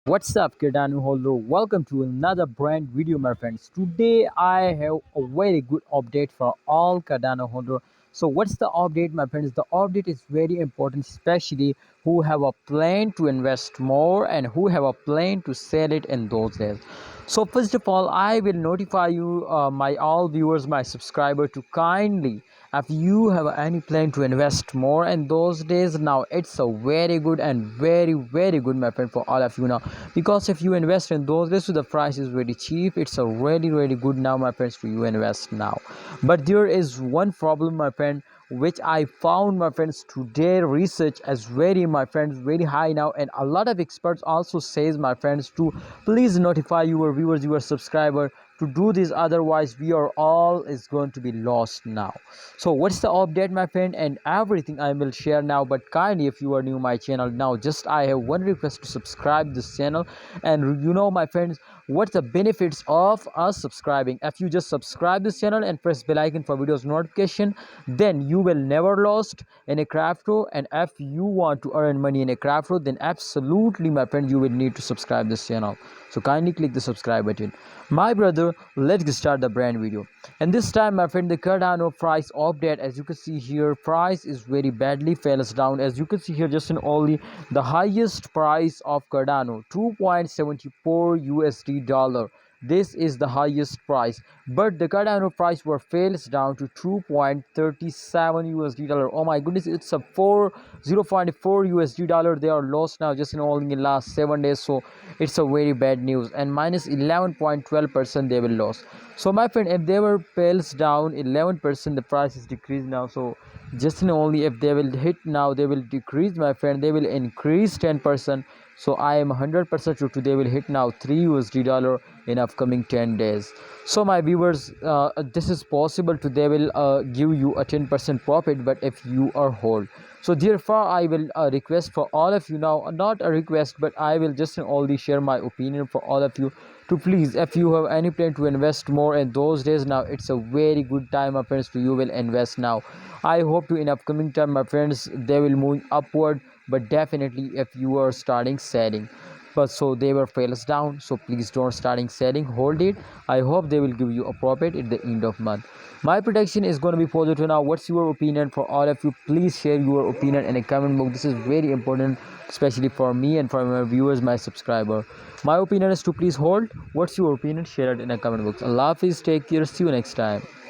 What's up, Cardano Holder? Welcome to another brand video, my friends. Today I have a very good update for all Cardano holder. So, what's the update, my friends? The update is very important, especially who have a plan to invest more and who have a plan to sell it in those days. So, first of all, I will notify you, my all viewers, my subscriber, to kindly, if you have any plan to invest more in those days, now it's a very good and very good, my friend, for all of you now, because if you invest in those days, so the price is very cheap. It's a really good now, my friends, to you invest now. But there is one problem, my friend, which I found, my friends, today research is very, my friends, very high now, and a lot of experts also says, my friends, to please notify your viewers, your subscriber, to do this, otherwise we are all is going to be lost now. So what's the update, my friend, and everything I will share now. But kindly, if you are new my channel now, just I have one request: to subscribe this channel. And my friends, what's the benefits of us subscribing? If you just subscribe this channel and press bell icon for videos notification, then you will never lost in a crypto. And if you want to earn money in a crypto, then absolutely, my friend, you will need to subscribe this channel. So kindly click the subscribe button. My brother, let's get start the brand video. And this time, my friend, the Cardano price update, as you can see here, price is very badly falls down. As you can see here, just in only the highest price of Cardano, 2.74 USD dollar. This is the highest price, but the Cardano price were fails down to 2.37 USD dollar. Oh my goodness, it's a 0.4 USD dollar. They are lost now just in only in last 7 days. So it's a very bad news, and minus 11.12% they will lose. So my friend, if they were fails down 11%, the price is decreased now. So just in only if they will hit now, they will decrease, my friend, they will increase 10%. So I am 100% sure to they will hit now 3 USD dollar in upcoming 10 days. So my viewers, this is possible to they will give you a 10% profit, but if you are hold. So therefore I will request for all of you now, not a request, but I will just only share my opinion for all of you, to please, if you have any plan to invest more in those days, now it's a very good time, my friends, to you will invest now. I hope to in upcoming time, my friends, they will move upward. But definitely if you are starting selling, but so they were fails down, so please don't starting selling, hold it. I hope they will give you a profit at the end of month. My prediction is going to be positive now. What's your opinion? For all of you, please share your opinion in a comment box. This is very important, especially for me and for my viewers, my subscriber. My opinion is to please hold. What's your opinion? Share it in a comment box. Allah Hafiz, take care, see you next time.